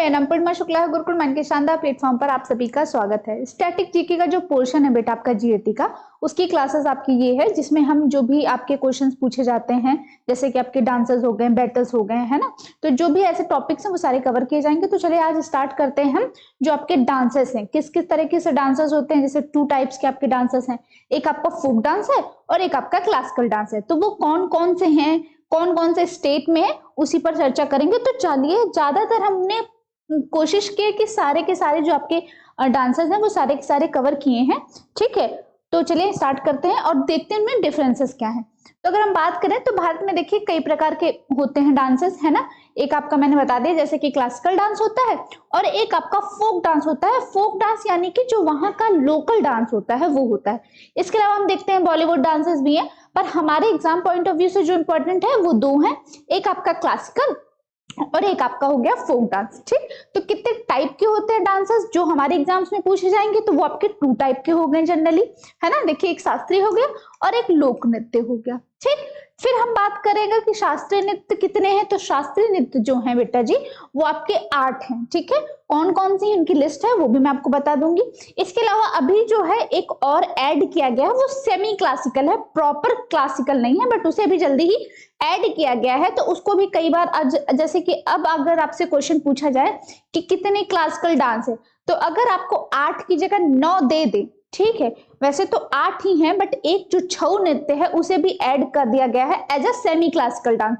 मेरा नाम पूर्णिमा शुक्ला है। गुरुकुल मन के शानदार प्लेटफॉर्म पर आप सभी का स्वागत है। स्टैटिक जीके का जो पोर्शन है बेटा आपका जीएटी का, उसकी क्लासेस आपकी ये है जिसमें हम जो भी आपके क्वेश्चंस पूछे जाते हैं, जैसे कि आपके डांसर्स हो गए, बैटल्स हो गए, है ना, तो जो भी ऐसे टॉपिक्स हैं वो सारे कवर किए जाएंगे। तो चलिए आज स्टार्ट करते हैं हम जो आपके डांसर्स हैं, किस किस तरीके से डांसर्स होते हैं। जैसे 2 टाइप्स के आपके डांसर्स हैं, एक आपका फोक डांस है और एक आपका क्लासिकल डांस है। तो वो कौन कौन से हैं, कौन कौन से स्टेट में है, उसी पर चर्चा करेंगे। तो चलिए, ज्यादातर हमने कोशिश की कि सारे के सारे जो आपके डांसर्स हैं वो सारे के सारे कवर किए हैं, ठीक है। तो चलिए स्टार्ट करते हैं और देखते हैं इनमें डिफरेंसेस क्या है। तो अगर हम बात करें तो भारत में देखिए कई प्रकार के होते हैं डांसेस, है ना। एक आपका मैंने बता दिया जैसे कि क्लासिकल डांस होता है और एक आपका फोक डांस होता है। फोक डांस यानी कि जो वहां का लोकल डांस होता है वो होता है। इसके अलावा हम देखते हैं बॉलीवुड डांसेस भी हैं, पर हमारे एग्जाम पॉइंट ऑफ व्यू से जो इंपॉर्टेंट है वो 2 हैं, एक आपका क्लासिकल और एक आपका हो गया फोक डांस, ठीक। तो कितने टाइप के होते हैं डांसर्स जो हमारे एग्जाम्स में पूछे जाएंगे, तो वो आपके 2 टाइप के हो गए जनरली, है ना। देखिए एक शास्त्रीय हो गया और एक लोक नृत्य हो गया, ठीक। फिर हम बात करेंगे कि शास्त्रीय नृत्य कितने हैं। तो शास्त्रीय नृत्य जो है बेटा जी वो आपके 8 हैं, ठीक है। कौन कौन सी इनकी लिस्ट है वो भी मैं आपको बता दूंगी। इसके अलावा अभी जो है एक और ऐड किया गया है, वो सेमी क्लासिकल है, प्रॉपर क्लासिकल नहीं है, बट उसे अभी जल्दी ही ऐड किया गया है। तो उसको भी कई बार जैसे कि अब अगर आपसे क्वेश्चन पूछा जाए कि कितने क्लासिकल डांस है, तो अगर आपको 8 की जगह 9 दे दे, ठीक है, वैसे तो 8 ही हैं, बट एक जो छऊ नृत्य है उसे भी ऐड कर दिया गया है as a semi classical dance.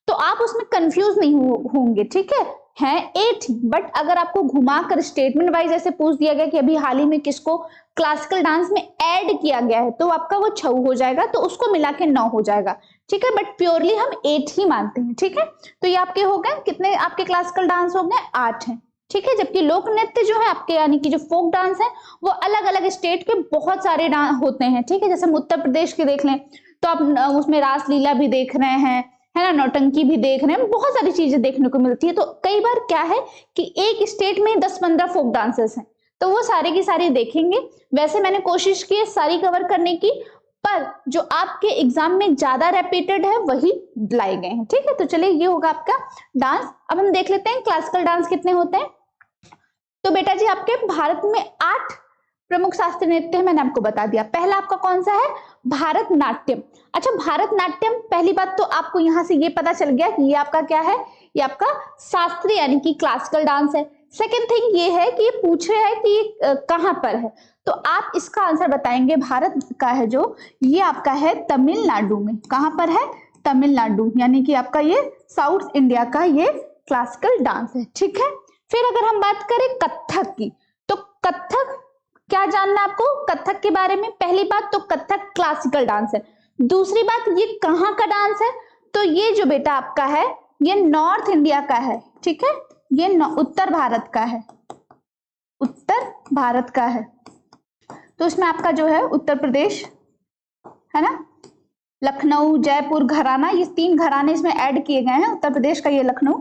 तो आप उसमें कंफ्यूज नहीं होंगे, ठीक है 8 ही, बट अगर आपको घुमाकर स्टेटमेंट वाइज ऐसे पूछ दिया गया कि अभी हाल ही में किसको क्लासिकल डांस में ऐड किया गया है, तो आपका वो छऊ हो जाएगा, तो उसको मिला के 9 हो जाएगा, ठीक है। बट प्योरली हम 8 ही मानते हैं, ठीक है। तो ये आपके हो गए कितने, आपके क्लासिकल डांस हो गए 8 हैं, ठीक है। जबकि लोक नृत्य जो है आपके यानी कि जो फोक डांस है वो अलग अलग स्टेट के बहुत सारे डांस होते हैं, ठीक है। जैसे हम उत्तर प्रदेश के देख लें तो आप उसमें रासलीला भी देख रहे हैं, है ना, नौटंकी भी देख रहे हैं, बहुत सारी चीजें देखने को मिलती है। तो कई बार क्या है कि एक स्टेट में 10-15 फोक डांसर्स हैं, तो वो सारे की सारी देखेंगे। वैसे मैंने कोशिश की है सारी कवर करने की, पर जो आपके एग्जाम में ज्यादा रिपीटेड है वही लाए गए हैं, ठीक है। तो चलिए ये होगा आपका डांस। अब हम देख लेते हैं क्लासिकल डांस कितने होते हैं। तो बेटा जी आपके भारत में 8 प्रमुख शास्त्रीय नृत्य है, मैंने आपको बता दिया। पहला आपका कौन सा है, भारतनाट्यम। अच्छा, भारतनाट्यम, पहली बात तो आपको यहां से ये पता चल गया कि ये आपका क्या है, ये आपका शास्त्रीय यानी कि क्लासिकल डांस है। सेकेंड थिंग ये है कि ये पूछ रहे हैं कि ये कहां पर है, तो आप इसका आंसर बताएंगे। भारत का है जो, ये आपका है तमिलनाडु में। कहां पर है, तमिलनाडु, यानी कि आपका ये साउथ इंडिया का ये क्लासिकल डांस है, ठीक है। फिर अगर हम बात करें कथक की, तो कथक क्या जानना है आपको कथक के बारे में। पहली बात तो कथक क्लासिकल डांस है। दूसरी बात ये कहाँ का डांस है, तो ये जो बेटा आपका है ये नॉर्थ इंडिया का है, ठीक है। ये उत्तर भारत का है, उत्तर भारत का है। तो इसमें आपका जो है उत्तर प्रदेश, है ना, लखनऊ, जयपुर, घराना, ये 3 घराने इसमें ऐड किए गए हैं। उत्तर प्रदेश का ये लखनऊ,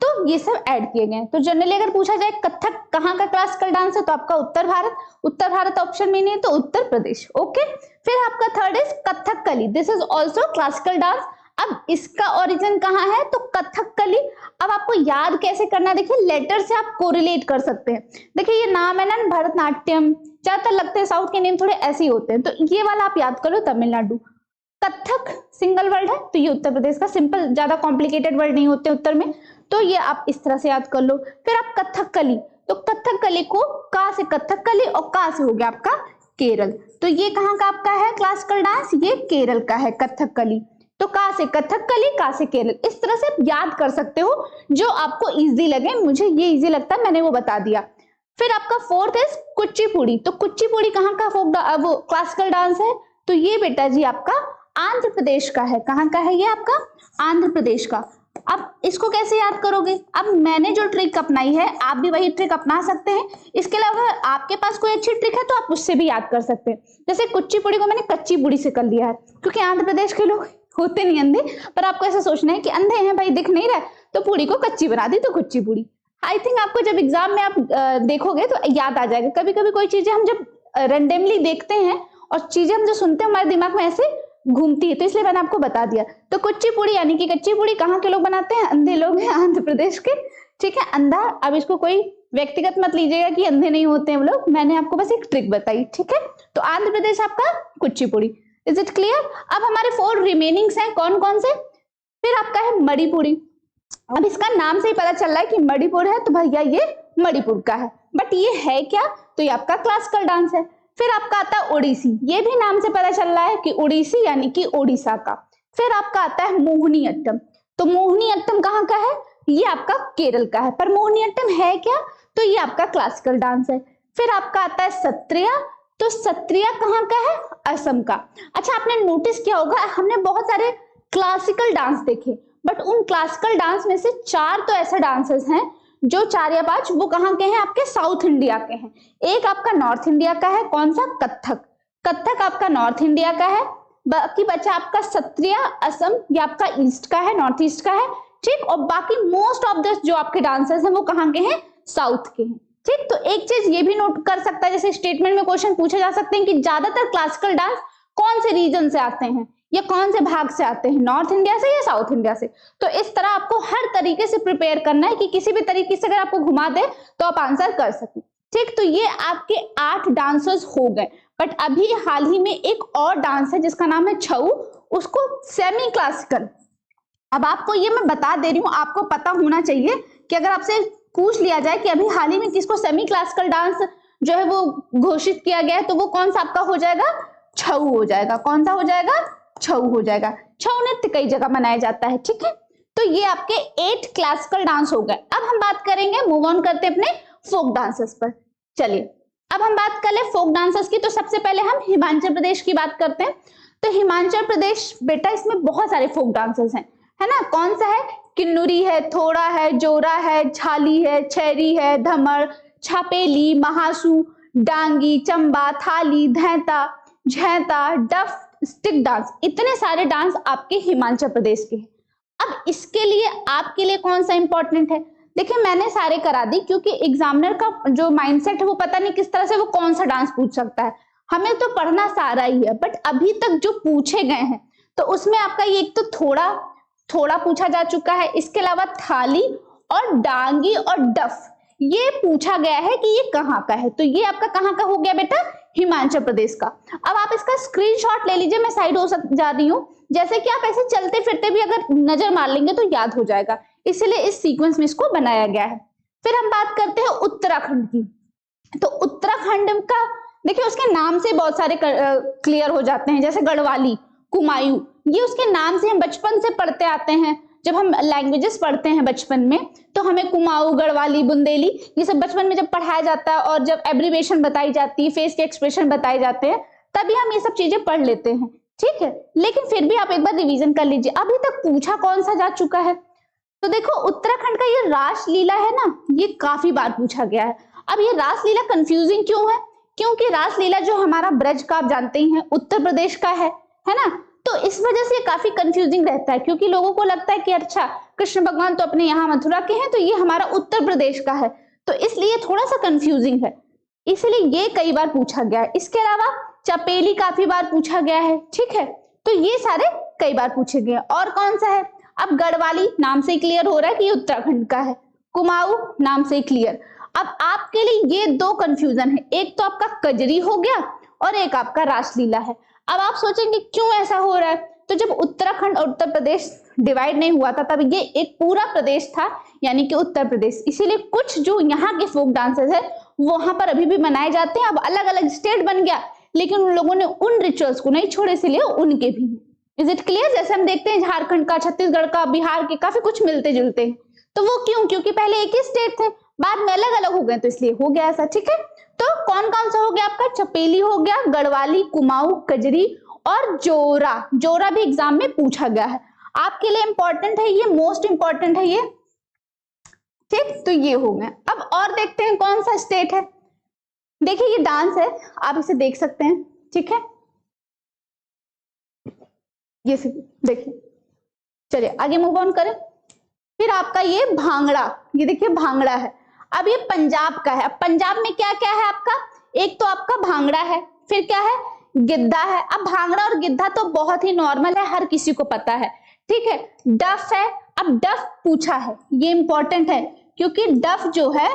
तो ये सब ऐड किए गए हैं। तो जनरली अगर पूछा जाए कथक कहाँ का क्लासिकल डांस है, तो आपका उत्तर भारत, उत्तर भारत ऑप्शन में नहीं है तो उत्तर प्रदेश, ओके। फिर आपका third is Kathakali, this is also classical dance. अब इसका ओरिजिन कहाँ है, तो कथकली। अब आपको याद कैसे करना है, देखिए लेटर से आप कोरिलेट कर सकते हैं। देखिए ये नाम है ना, भरतनाट्यम, ज्यादातर लगते हैं साउथ के नेम थोड़े ऐसे ही होते हैं, तो ये वाला आप याद करो तमिलनाडु। कथक सिंगल वर्ड है तो ये उत्तर प्रदेश का, सिंपल, ज्यादा कॉम्प्लिकेटेड वर्ड नहीं होते उत्तर में, तो ये आप इस तरह से याद कर लो। फिर आप कथकली, तो कथकली को का से कथकली और का से हो गया आपका केरल, तो ये कहाँ का आपका है क्लासिकल डांस, ये केरल का है कथकली। तो का से कथकली, का से केरल, इस तरह से याद कर सकते हो जो आपको इजी लगे। मुझे ये इजी लगता है, मैंने वो बता दिया। फिर आपका फोर्थ है कुचिपुड़ी, तो कुचिपुड़ी कहाँ का वो क्लासिकल डांस है, तो ये बेटा जी आपका आंध्र प्रदेश का है। कहाँ का है ये आपका, आंध्र प्रदेश का। अब इसको कैसे याद करोगे, अब मैंने जो ट्रिक अपनाई है आप भी वही ट्रिक अपना सकते हैं। इसके अलावा आपके पास कोई अच्छी ट्रिक है तो आप उससे भी याद कर सकते हैं। जैसे कुचिपुड़ी को मैंने कच्ची पुड़ी से कर लिया है, क्योंकि आंध्र प्रदेश के लोग होते नहीं अंधे, पर आपको ऐसा सोचना है कि अंधे हैं भाई, दिख नहीं रहा, तो पूड़ी को कच्ची बना दी तो कुचिपुड़ी। आई थिंक आपको जब एग्जाम में आप देखोगे तो याद आ जाएगा। कभी कभी कोई चीजें हम जब रेंडमली देखते हैं और चीजें हम जो सुनते हैं हमारे दिमाग में ऐसे घूमती है, तो इसलिए मैंने आपको बता दिया। तो कुचिपुड़ी यानी कि कच्ची पुड़ी कहाँ के लोग बनाते हैं, अंधे लोग हैं आंध्र प्रदेश के, ठीक है, अंधा। अब इसको कोई व्यक्तिगत मत लीजिएगा कि अंधे नहीं होते हैं वो लोग, मैंने आपको बस एक ट्रिक बताई, ठीक है। तो आंध्र प्रदेश आपका कुचिपुड़ी। Is it clear? अब हमारे 4 रिमेनिंग्स हैं, कौन कौन से? फिर आपका है मणिपुरी। अब इसका नाम से ही पता चल रहा है कि मणिपुर है, तो भैया ये मणिपुर का है, बट ये है क्या? तो ये आपका क्लासिकल डांस है। फिर आपका आता है ओडिसी, ये भी नाम से पता चल रहा है कि ओडिसी यानी कि ओडिशा का। फिर आपका आता है मोहिनीअट्टम, तो मोहिनीअट्टम कहाँ का है? ये आपका केरल का है, पर मोहिनीअट्टम है क्या? तो ये आपका क्लासिकल डांस है। फिर आपका आता है सत्रिया, तो सत्रिया कहाँ का है? असम का। अच्छा, आपने नोटिस किया होगा हमने बहुत सारे क्लासिकल डांस देखे, बट उन क्लासिकल डांस में से 4 तो ऐसे डांसेस हैं, जो 4 या 5 वो कहाँ के हैं? आपके साउथ इंडिया के हैं। एक आपका नॉर्थ इंडिया का है, कौन सा? कथक। कथक आपका नॉर्थ इंडिया का है। बाकी बचा आपका सत्रिया असम, ये आपका ईस्ट का है, नॉर्थ ईस्ट का है, ठीक। और बाकी मोस्ट ऑफ द जो आपके डांसेस हैं वो कहाँ के हैं? साउथ के हैं, ठीक। तो एक चीज ये भी नोट कर सकता है, जैसे स्टेटमेंट में क्वेश्चन पूछे जा सकते हैं कि ज्यादातर क्लासिकल डांस कौन से रीजन से आते हैं या कौन से भाग से आते हैं, नॉर्थ इंडिया से या साउथ इंडिया से। तो इस तरह आपको हर तरीके से प्रिपेयर करना है कि किसी भी तरीके से अगर आपको घुमा दे तो आप आंसर कर सकें, ठीक। तो ये आपके 8 डांसर्स हो गए, बट अभी हाल ही में एक और डांस है जिसका नाम है छऊ, उसको सेमी क्लासिकल। अब आपको ये मैं बता दे रही हूँ, आपको पता होना चाहिए कि अगर आपसे पूछ लिया जाए कि अभी हाल ही में किसको सेमी क्लासिकल डांस जो है वो घोषित किया गया है, तो वो कौन सा आपका हो जाएगा? छऊ हो जाएगा। कौन सा हो जाएगा? छऊ हो जाएगा। छऊ नृत्य कई जगह मनाया जाता है, ठीक है। तो ये आपके 8 क्लासिकल डांस हो गए। अब हम बात करेंगे, मूव ऑन करते हैं अपने फोक डांसेस पर। चलिए अब हम बात कर ले फोक डांसेस की। तो सबसे पहले हम हिमाचल प्रदेश की बात करते हैं। तो हिमाचल प्रदेश बेटा, इसमें बहुत सारे फोक डांसेस हैं, है ना। कौन सा है? किन्नुरी है, थोड़ा है, जोरा है, झाली है, छैरी है, धमर, छापेली, महासू, डांगी, चंबा, थाली, धैता, झैता, डफ, स्टिक डांस। इतने सारे डांस आपके हिमाचल प्रदेश के हैं। अब इसके लिए आपके लिए कौन सा इंपॉर्टेंट है? देखिए मैंने सारे करा दी, क्योंकि एग्जामिनर का जो माइंडसेट है वो पता नहीं किस तरह से वो कौन सा डांस पूछ सकता है। हमें तो पढ़ना सारा ही है, बट अभी तक जो पूछे गए हैं तो उसमें आपका ये एक तो थोड़ा पूछा जा चुका है, इसके अलावा थाली और डांगी और डफ ये पूछा गया है कि ये कहाँ का है। तो ये आपका कहाँ का हो गया बेटा? हिमाचल प्रदेश का। अब आप इसका स्क्रीनशॉट ले लीजिए, मैं साइड हो जा रही हूँ, जैसे कि आप ऐसे चलते फिरते भी अगर नजर मार लेंगे तो याद हो जाएगा, इसलिए इस सीक्वेंस में इसको बनाया गया है। फिर हम बात करते हैं उत्तराखंड की। तो उत्तराखंड का देखिए उसके नाम से बहुत सारे क्लियर हो जाते हैं, जैसे गढ़वाली, कुमायूं, ये उसके नाम से हम बचपन से पढ़ते आते हैं। जब हम लैंग्वेजेस पढ़ते हैं बचपन में तो हमें कुमाऊं, गढ़वाली, बुंदेली ये सब बचपन में जब पढ़ाया जाता है, और जब एब्रीविएशन बताई जाती है, फेस के एक्सप्रेशन बताए जाते हैं, तभी हम ये सब चीजें पढ़ लेते हैं, ठीक है। लेकिन फिर भी आप एक बार रिवीजन कर लीजिए, अभी तक पूछा कौन सा जा चुका है। तो देखो उत्तराखंड का ये रासलीला है ना, ये काफी बार पूछा गया है। अब ये रासलीला कंफ्यूजिंग क्यों है? क्योंकि रासलीला जो हमारा ब्रज का आप जानते ही हैं उत्तर प्रदेश का है ना। तो इस वजह से काफी कंफ्यूजिंग रहता है, क्योंकि लोगों को लगता है कि अच्छा कृष्ण भगवान तो अपने यहाँ मथुरा के हैं, तो ये हमारा उत्तर प्रदेश का है, तो इसलिए थोड़ा सा कंफ्यूजिंग है, इसलिए ये कई बार पूछा गया है। इसके अलावा चपेली काफी बार पूछा गया है, ठीक है। तो ये सारे कई बार पूछे गए। और कौन सा है? अब गढ़वाली नाम से क्लियर हो रहा है कि उत्तराखंड का है, कुमाऊं नाम से क्लियर। अब आपके लिए ये 2 कंफ्यूजन है, एक तो आपका कजरी हो गया और एक आपका रासलीला है। अब आप सोचेंगे क्यों ऐसा हो रहा है? तो जब उत्तराखंड और उत्तर प्रदेश डिवाइड नहीं हुआ था तब ये एक पूरा प्रदेश था, यानी कि उत्तर प्रदेश, इसीलिए कुछ जो यहाँ के फोक डांसेस है वहां पर अभी भी मनाए जाते हैं। अब अलग अलग स्टेट बन गया, लेकिन उन लोगों ने उन रिचुअल्स को नहीं छोड़े, इसलिए उनके भी। Is it clear? जैसे हम देखते हैं झारखंड का, छत्तीसगढ़ का, बिहार के काफी कुछ मिलते जुलते हैं। तो वो क्यों? क्योंकि पहले एक ही स्टेट थे, बाद में अलग अलग हो गए, तो इसलिए हो गया ऐसा, ठीक है। तो कौन कौन सा हो गया आपका? चपेली हो गया, गढ़वाली, कुमाऊं, कजरी और जोरा। जोरा भी एग्जाम में पूछा गया है, आपके लिए इंपॉर्टेंट है ये, मोस्ट इंपॉर्टेंट है ये, ठीक। तो ये हो गए। अब और देखते हैं कौन सा स्टेट है। देखिए ये डांस है, आप इसे देख सकते हैं, ठीक है। ये देखिए, चलिए आगे मूव ऑन करें। फिर आपका ये भांगड़ा, ये देखिए भांगड़ा है। अब ये पंजाब का है। अब पंजाब में क्या क्या है आपका? एक तो आपका भांगड़ा है, फिर क्या है? गिद्धा है। अब भांगड़ा और गिद्धा तो बहुत ही नॉर्मल है, हर किसी को पता है, ठीक है। डफ है। अब डफ पूछा है, ये इंपॉर्टेंट है, क्योंकि डफ जो है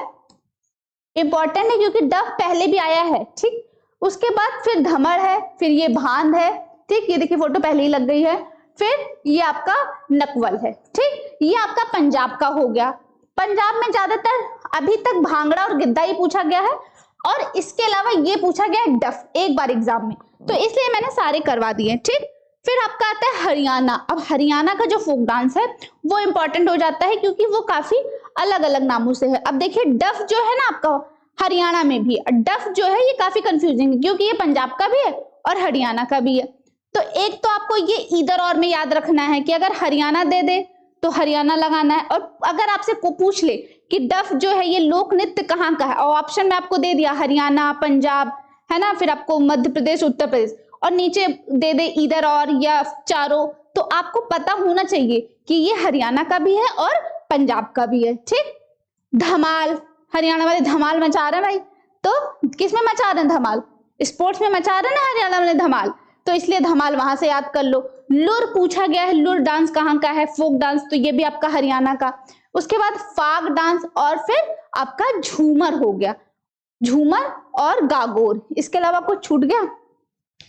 इंपॉर्टेंट है, क्योंकि डफ पहले भी आया है, ठीक। उसके बाद फिर धमर है, फिर ये भांद है, ठीक। ये देखिए फोटो पहले ही लग गई है। फिर ये आपका नकवल है, ठीक। ये आपका पंजाब का हो गया। पंजाब में ज्यादातर अभी तक भांगड़ा और गिद्धा ही पूछा गया है, और इसके अलावा ये पूछा गया है डफ एक बार एग्जाम में, तो इसलिए मैंने सारे करवा दिए, ठीक। फिर आपका आता है हरियाणा। अब हरियाणा का जो फोक डांस है वो इंपॉर्टेंट हो जाता है, क्योंकि वो काफी अलग अलग नामों से है। अब देखिए डफ जो है ना आपका हरियाणा में भी, डफ जो है ये काफी कंफ्यूजिंग है, क्योंकि ये पंजाब का भी है और हरियाणा का भी है। तो एक तो आपको ये इधर और में याद रखना है कि अगर हरियाणा दे दे तो हरियाणा लगाना है, और अगर आपसे को पूछ ले कि डफ जो है ये लोक नृत्य कहाँ का है, और ऑप्शन में आपको दे दिया हरियाणा, पंजाब, है ना, फिर आपको मध्य प्रदेश, उत्तर प्रदेश, और नीचे दे दे इधर और या चारों, तो आपको पता होना चाहिए कि ये हरियाणा का भी है और पंजाब का भी है, ठीक। धमाल, हरियाणा वाले धमाल मचा रहे हैं भाई, तो किसमें मचा रहे हैं धमाल? स्पोर्ट्स में मचा रहे हैं ना हरियाणा वाले धमाल, तो इसलिए धमाल वहां से याद कर लो। लुर पूछा गया है, लुर डांस कहाँ का है, फोक डांस, तो ये भी आपका हरियाणा का। उसके बाद फाग डांस, और फिर आपका झूमर हो गया, झूमर और गागोर। इसके अलावा कुछ छूट गया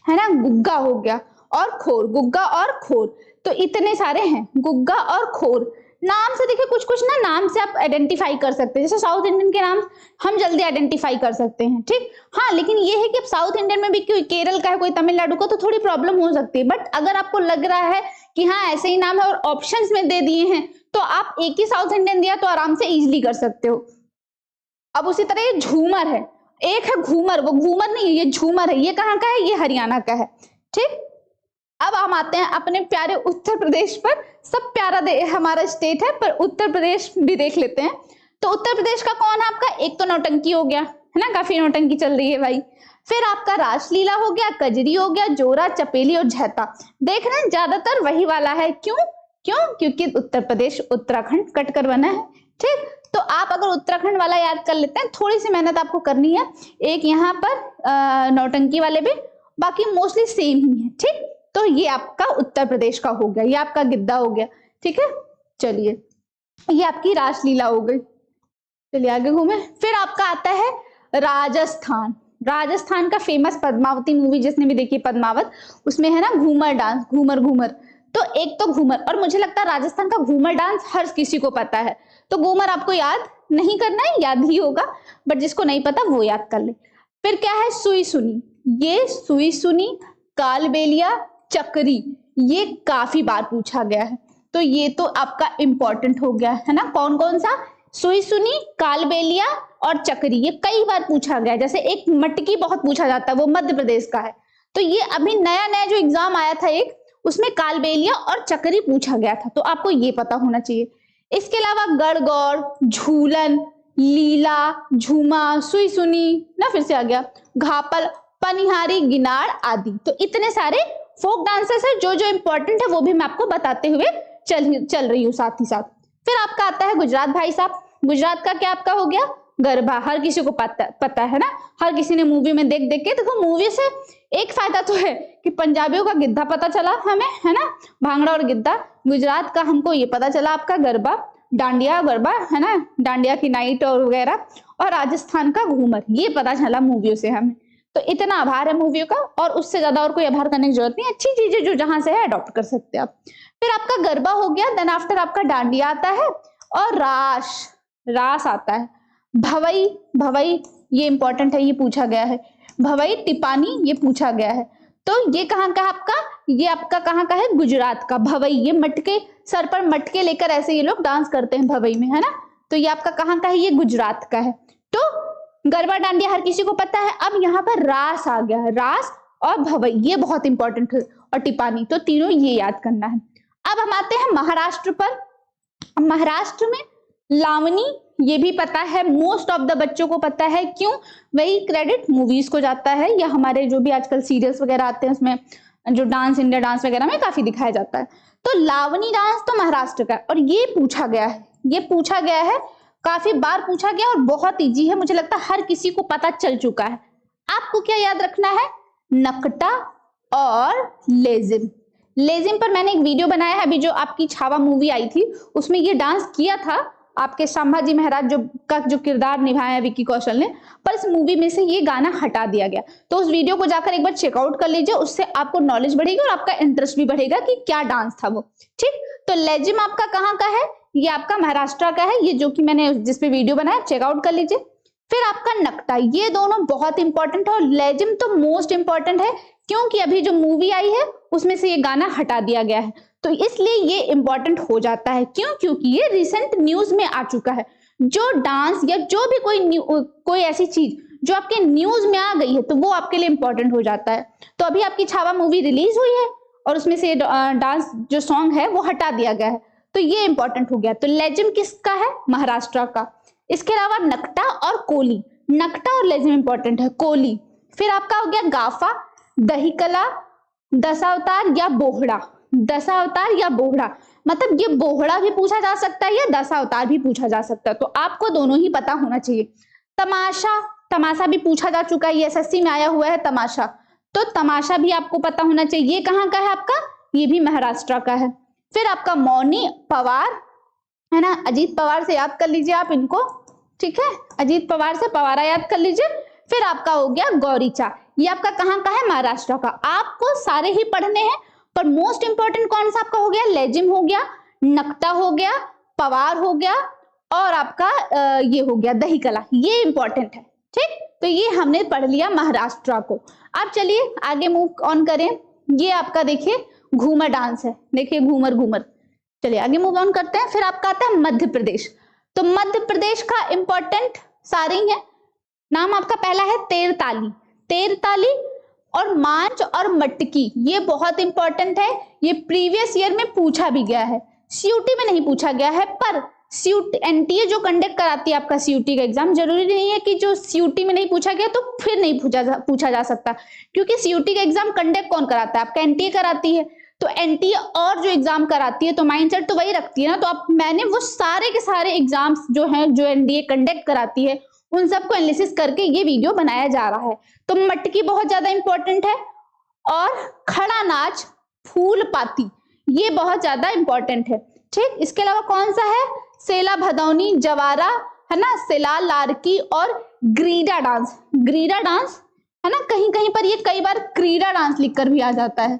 है ना, गुग्गा हो गया और खोर, गुग्गा और खोर, तो इतने सारे हैं गुग्गा और खोर। नाम से देखिए कुछ कुछ ना नाम से आप आइडेंटिफाई कर सकते हैं, जैसे साउथ इंडियन के नाम हम जल्दी आइडेंटिफाई कर सकते हैं, ठीक। हाँ, लेकिन ये है कि अब साउथ इंडियन में भी कोई केरल का है, कोई तमिलनाडु का, तो थोड़ी प्रॉब्लम हो सकती है। बट अगर आपको लग रहा है कि हाँ ऐसे ही नाम है और ऑप्शंस में दे दिए हैं, तो आप एक ही साउथ इंडियन दिया तो आराम से इजिली कर सकते हो। अब उसी तरह ये झूमर है, एक है घूमर, वो घूमर नहीं है, ये झूमर है। ये कहाँ का है? ये हरियाणा का है, ठीक। अब हम आते हैं अपने प्यारे उत्तर प्रदेश पर। सब प्यारा हमारा स्टेट है, पर उत्तर प्रदेश भी देख लेते हैं। तो उत्तर प्रदेश का कौन है आपका? एक तो नौटंकी हो गया, है ना, काफी नौटंकी चल रही है भाई। फिर आपका रासलीला हो गया, कजरी हो गया, जोरा, चपेली और झैता। देख रहे हैं ज्यादातर वही वाला है। क्योंकि उत्तर प्रदेश उत्तराखंड कटकर बना है, ठीक। तो आप अगर उत्तराखंड वाला याद कर लेते हैं, थोड़ी सी मेहनत आपको करनी है। एक यहाँ पर नौटंकी वाले भी, बाकी मोस्टली सेम ही है, ठीक। तो ये आपका उत्तर प्रदेश का हो गया, ये आपका गिद्धा हो गया, ठीक है। चलिए, ये आपकी रासलीला हो गई। चलिए आगे घूमे। फिर आपका आता है राजस्थान। राजस्थान का फेमस पद्मावती मूवी जिसने भी देखी पद्मावत, उसमें है ना घूमर डांस, घूमर घूमर। तो एक तो घूमर, और मुझे लगता है राजस्थान का घूमर डांस हर किसी को पता है, तो घूमर आपको याद नहीं करना है, याद ही होगा, बट जिसको नहीं पता वो याद कर ले। फिर क्या है? सुई सुनी। ये सुई सुनी, कालबेलिया, चक्री, ये काफी बार पूछा गया है, तो ये तो आपका इंपॉर्टेंट हो गया है ना। कौन कौन सा? सुई सुनी, कालबेलिया और चक्री, ये कई बार पूछा गया है। जैसे एक मटकी बहुत पूछा जाता है, वो मध्य प्रदेश का है, तो ये अभी नया नया जो एग्जाम आया था एक, उसमें कालबेलिया और चक्री पूछा गया था, तो आपको ये पता होना चाहिए। इसके अलावा गणगौर, झूलन, लीला, झूमा, सुई सुनी ना, फिर से आ गया घापल, पनिहारी, गिनार आदि। तो इतने सारे फोक डांसेस है, जो जो इंपॉर्टेंट है वो भी मैं आपको बताते हुए चल रही हूँ साथ ही साथ। फिर आपका आता है गुजरात भाई साहब। गुजरात का क्या आपका हो गया? गरबा। हर किसी को पता है ना, हर किसी ने मूवी में देख देख के, देखो मूवी से एक फायदा तो है कि पंजाबियों का गिद्धा पता चला हमें, है ना, भांगड़ा और गिद्धा। गुजरात का हमको ये पता चला आपका गरबा, डांडिया गरबा, है ना, डांडिया की नाइट और वगैरह, और राजस्थान का घूमर, ये पता चला मूवियों से हमें। तो इतना आभार है मूवियों का, और उससे ज्यादा और कोई आभार करने की जरूरत नहीं। अच्छी चीजें जो जहां से है अडॉप्ट कर सकते हैं आप। फिर आपका गरबा हो गया, देन आफ्टर आपका डांडिया आता है, और रास आता है। भवई, भवई ये इंपॉर्टेंट है, ये पूछा गया है। भवई, टिपानी, ये पूछा गया है। तो ये कहाँ का आपका? ये आपका कहाँ का है? गुजरात का। भवई, ये मटके, सर पर मटके लेकर ऐसे ये लोग डांस करते हैं भवई में, है ना, तो ये आपका कहाँ का है? ये गुजरात का है। तो गरबा डांडिया हर किसी को पता है। अब यहाँ पर रास आ गया है, रास और भवई, ये बहुत इंपॉर्टेंट है, और टिपानी, तो तीनों ये याद करना है। अब हम आते हैं महाराष्ट्र पर। महाराष्ट्र में लावनी, ये भी पता है, मोस्ट ऑफ द बच्चों को पता है। क्यों? वही क्रेडिट मूवीज को जाता है, या हमारे जो भी आजकल सीरियल्स वगैरह आते हैं उसमें जो डांस, इंडिया डांस वगैरह में काफी दिखाया जाता है। तो लावनी डांस तो महाराष्ट्र का, और ये पूछा गया है, ये पूछा गया है, काफी बार पूछा गया, और बहुत इजी है, मुझे लगता है हर किसी को पता चल चुका है। आपको क्या याद रखना है? नकटा और लेजिम। लेजिम पर मैंने एक वीडियो बनाया है, अभी जो आपकी छावा मूवी आई थी उसमें ये डांस किया था, आपके संभाजी महाराज जो किरदार निभाया है विक्की कौशल ने, पर इस मूवी में से ये गाना हटा दिया गया। तो उस वीडियो को जाकर एक बार चेकआउट कर लीजिए, उससे आपको नॉलेज बढ़ेगी और आपका इंटरेस्ट भी बढ़ेगा कि क्या डांस था वो। ठीक, तो लेजिम आपका कहाँ का है? ये आपका महाराष्ट्र का है, ये जो कि मैंने जिसपे वीडियो बनाया चेकआउट कर लीजिए। फिर आपका नकटा, ये दोनों बहुत इंपॉर्टेंट है और लेजिम तो मोस्ट इंपॉर्टेंट है, क्योंकि अभी जो मूवी आई है उसमें से ये गाना हटा दिया गया है, तो इसलिए ये इंपॉर्टेंट हो जाता है। क्यों? क्योंकि ये रिसेंट न्यूज में आ चुका है। जो डांस या जो भी कोई ऐसी चीज जो आपके न्यूज में आ गई है तो वो आपके लिए इंपॉर्टेंट हो जाता है। तो अभी आपकी छावा मूवी रिलीज हुई है और उसमें से डांस जो सॉन्ग है वो हटा दिया गया है, तो ये इंपॉर्टेंट हो गया। तो लेजिम किसका है? महाराष्ट्र का। इसके अलावा नकटा और कोली, नकटा और लेजिम इंपॉर्टेंट है, कोली। फिर आपका हो गया गाफा, दहीकला, दशावतार या बोहड़ा। दशावतार या बोहड़ा, मतलब ये बोहड़ा भी पूछा जा सकता है या दशावतार भी पूछा जा सकता है, तो आपको दोनों ही पता होना चाहिए। तमाशा, तमाशा भी पूछा जा चुका है, ये एसएससी में आया हुआ है तमाशा, तो तमाशा भी आपको पता होना चाहिए। ये कहाँ का है आपका? ये भी महाराष्ट्र का है। फिर आपका मौनी, पवार है ना, अजीत पवार से याद कर लीजिए आप इनको, ठीक है, अजीत पवार से पवारा याद कर लीजिए। फिर आपका हो गया गौरीचा, ये आपका कहाँ का है? महाराष्ट्र का। आपको सारे ही पढ़ने हैं, पर मोस्ट इंपॉर्टेंट कौन सा आपका हो गया? लेजिम हो गया, नकटा हो गया, पवार हो गया और आपका ये हो गया दहीकला, ये इंपॉर्टेंट है। ठीक, तो ये हमने पढ़ लिया महाराष्ट्र को। अब चलिए आगे मूव ऑन करें। ये आपका देखिए घूमर डांस है, देखिए घूमर घूमर। चलिए आगे मूव ऑन करते हैं। फिर आपका आता है मध्य प्रदेश, तो मध्य प्रदेश का इंपॉर्टेंट सारे ही है। नाम आपका पहला है तेरताली, तेरताली और मांझ और मटकी, ये बहुत इंपॉर्टेंट है। ये प्रीवियस ईयर में पूछा भी गया है, सीयूटी में नहीं पूछा गया है, पर एनटीए जो कंडक्ट कराती है आपका सीयूटी का एग्जाम, जरूरी नहीं है कि जो सीयूटी में नहीं पूछा गया तो फिर नहीं पूछा जा सकता, क्योंकि सीयूटी का एग्जाम कंडक्ट कौन कराता है? आपका एनटीए कराती है। तो एनटीए और जो एग्जाम कराती है तो माइंडसेट तो वही रखती है ना, तो आप मैंने वो सारे के सारे एग्जाम्स जो हैं जो एनडीए कंडक्ट कराती है उन सबको एनालिसिस करके ये वीडियो बनाया जा रहा है। तो मटकी बहुत ज्यादा इंपॉर्टेंट है और खड़ा नाच, फूल पाती, ये बहुत ज्यादा इंपॉर्टेंट है। ठीक, इसके अलावा कौन सा है? सेला भदौनी, जवारा है ना, सेला लारकी और ग्रीडा डांस। ग्रीडा डांस है ना, कहीं कहीं पर ये कई बार क्रीडा डांस लिखकर भी आ जाता है।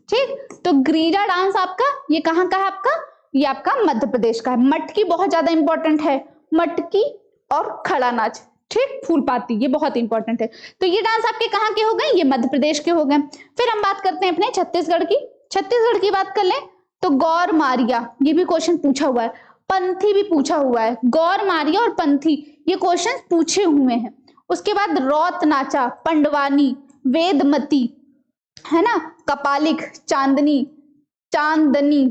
ठीक, तो ग्रीडा डांस आपका ये कहाँ का है? आपका ये आपका मध्य प्रदेश का है। मटकी बहुत ज्यादा इंपॉर्टेंट है, मटकी और खड़ा नाच। ठीक, फूल पाती, ये बहुत इंपॉर्टेंट है। तो ये डांस आपके कहाँ के हो गए? ये मध्य प्रदेश के हो गए। फिर हम बात करते हैं अपने छत्तीसगढ़ की। छत्तीसगढ़ की बात कर लें तो गौर मारिया, ये भी क्वेश्चन पूछा हुआ है, पंथी भी पूछा हुआ है। गौर मारिया और पंथी ये क्वेश्चन पूछे हुए हैं। उसके बाद रौत नाचा, पंडवानी, वेदमती है ना, कपालिक, चांदनी, चांदनी,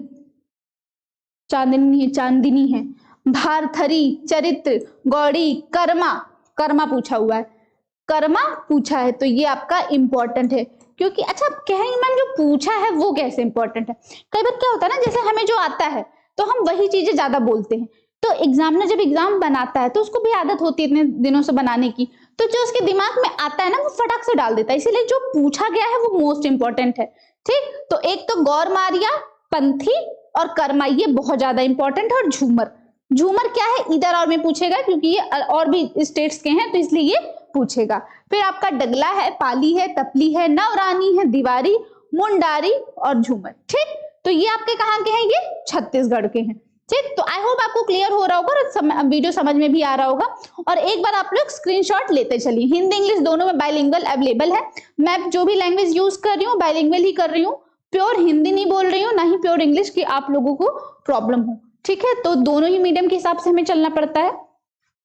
चांदनी है, भारथरी, चरित्र, गौड़ी, कर्मा, कर्मा पूछा हुआ है, कर्मा पूछा है, तो ये आपका इंपॉर्टेंट है। क्योंकि अच्छा आप कहेंगे मैम जो पूछा है वो कैसे इंपॉर्टेंट है? कई बार क्या होता है ना, जैसे हमें जो आता है तो हम वही चीजें ज्यादा बोलते हैं, तो एग्जामिनर जब एग्जाम बनाता है तो उसको भी आदत होती है इतने दिनों से बनाने की, तो जो उसके दिमाग में आता है ना वो फटाक से डाल देता है, इसीलिए जो पूछा गया है वो मोस्ट इंपॉर्टेंट है। ठीक, तो एक तो गौर मारिया, पंथी और कर्मा, ये बहुत ज्यादा इंपॉर्टेंट है। और झूमर, झूमर क्या है? इधर और में पूछेगा क्योंकि ये और भी स्टेट्स के हैं तो इसलिए ये पूछेगा। फिर आपका डगला है, पाली है, तपली है, नवरानी है, दिवारी, मुंडारी और झूमर। ठीक, तो ये आपके कहाँ के हैं? ये छत्तीसगढ़ के हैं। ठीक, तो आई होप आपको क्लियर हो रहा होगा और वीडियो समझ में भी आ रहा होगा। और एक बार आप लोग स्क्रीनशॉट लेते चलिए, हिंदी इंग्लिश दोनों में बाइलिंगुअल अवेलेबल है। मैं जो भी लैंग्वेज यूज कर रही हूँ बाइलिंगुअल ही कर रही हूँ, प्योर हिंदी नहीं बोल रही हूँ, ना ही प्योर इंग्लिश की आप लोगों को प्रॉब्लम हो। ठीक है, तो दोनों ही मीडियम के हिसाब से हमें चलना पड़ता है।